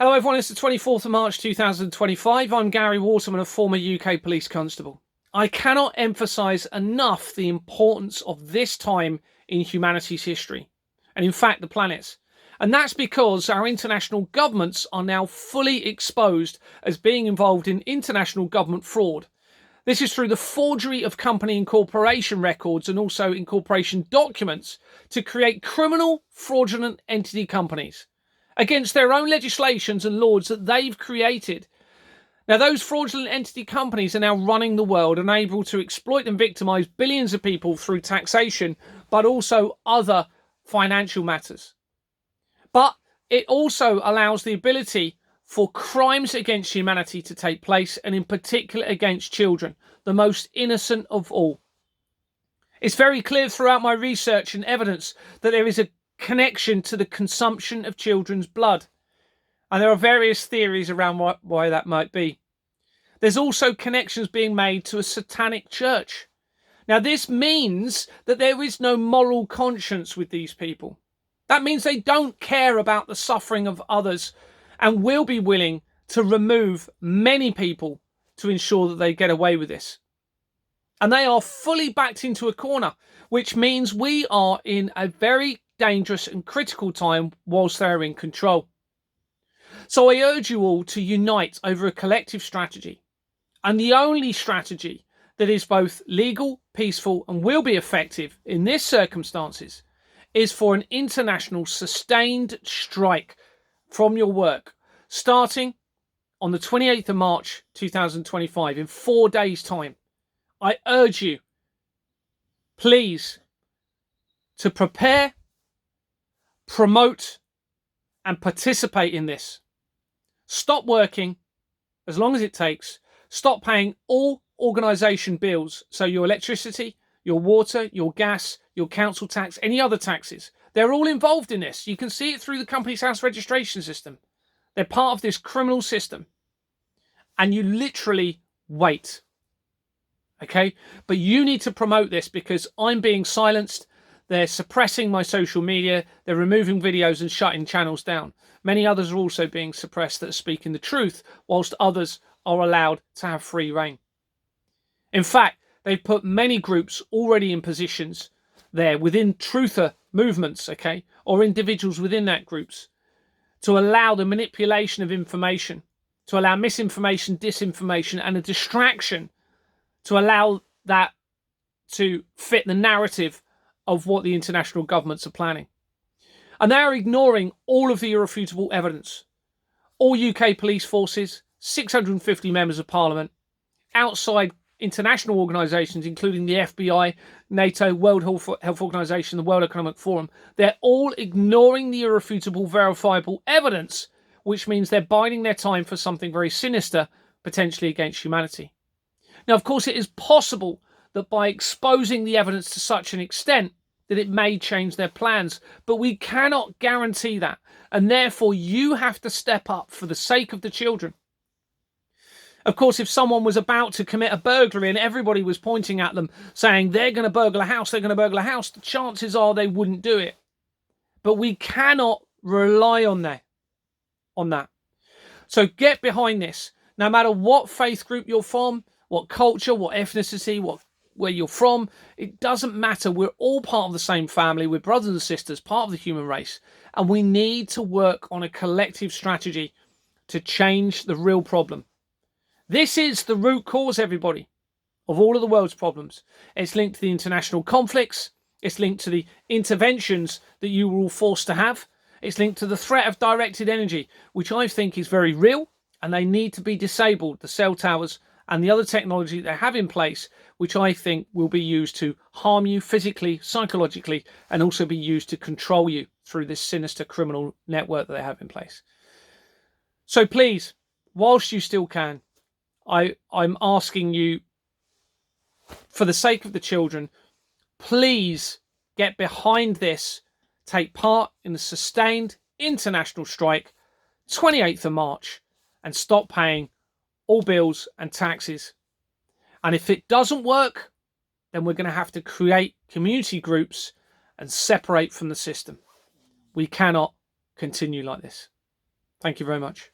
Hello everyone, it's the 24th of March 2025. I'm Gary Waterman, a former UK police constable. I cannot emphasise enough the importance of this time in humanity's history, and in fact the planet's. And that's because our international governments are now fully exposed as being involved in international government fraud. This is through the forgery of company incorporation records and also incorporation documents to create criminal fraudulent entity companies against their own legislations and laws that they've created. Now, those fraudulent entity companies are now running the world and able to exploit and victimize billions of people through taxation, but also other financial matters. But it also allows the ability for crimes against humanity to take place, and in particular against children, the most innocent of all. It's very clear throughout my research and evidence that there is a connection to the consumption of children's blood. And there are various theories around why that might be. There's also connections being made to a satanic church. Now, this means that there is no moral conscience with these people. That means they don't care about the suffering of others and will be willing to remove many people to ensure that they get away with this. And they are fully backed into a corner, which means we are in a very dangerous and critical time whilst they're in control. So I urge you all to unite over a collective strategy. And the only strategy that is both legal, peaceful, and will be effective in this circumstances is for an international sustained strike from your work, starting on the 28th of March 2025, in 4 days' time. I urge you, please, to prepare, promote, and participate in this. Stop working as long as it takes. Stop paying all organisation bills, so your electricity, your water, your gas, your council tax, any other taxes. They're all involved in this. You can see it through the Companies House registration system. They're part of this criminal system. And you literally wait. Okay? But you need to promote this because I'm being silenced. They're suppressing my social media. They're removing videos and shutting channels down. Many others are also being suppressed that are speaking the truth, whilst others are allowed to have free reign. In fact, they've put many groups already in positions there within truther movements, okay, or individuals within that groups, to allow the manipulation of information, to allow misinformation, disinformation, and a distraction, to allow that to fit the narrative of what the international governments are planning. And they're ignoring all of the irrefutable evidence. All UK police forces, 650 members of parliament, outside international organisations, including the FBI, NATO, World Health Organization, the World Economic Forum, they're all ignoring the irrefutable, verifiable evidence, which means they're biding their time for something very sinister, potentially against humanity. Now, of course, it is possible that by exposing the evidence to such an extent that it may change their plans, but we cannot guarantee that. And therefore, you have to step up for the sake of the children. Of course, if someone was about to commit a burglary and everybody was pointing at them saying they're going to burgle a house, they're going to burgle a house, the chances are they wouldn't do it. But we cannot rely on that. So get behind this. No matter what faith group you're from, what culture, what ethnicity, where you're from, it doesn't matter. We're all part of the same family. We're brothers and sisters, part of the human race. And we need to work on a collective strategy to change the real problem. This is the root cause, everybody, of all of the world's problems. It's linked to the international conflicts. It's linked to the interventions that you were all forced to have. It's linked to the threat of directed energy, which I think is very real, and they need to be disabled, the cell towers and the other technology they have in place, which I think will be used to harm you physically, psychologically, and also be used to control you through this sinister criminal network that they have in place. So please, whilst you still can, I'm asking you, for the sake of the children, please get behind this, take part in the sustained international strike, 28th of March, and stop paying all bills and taxes. And if it doesn't work, then we're going to have to create community groups and separate from the system. We cannot continue like this. Thank you very much.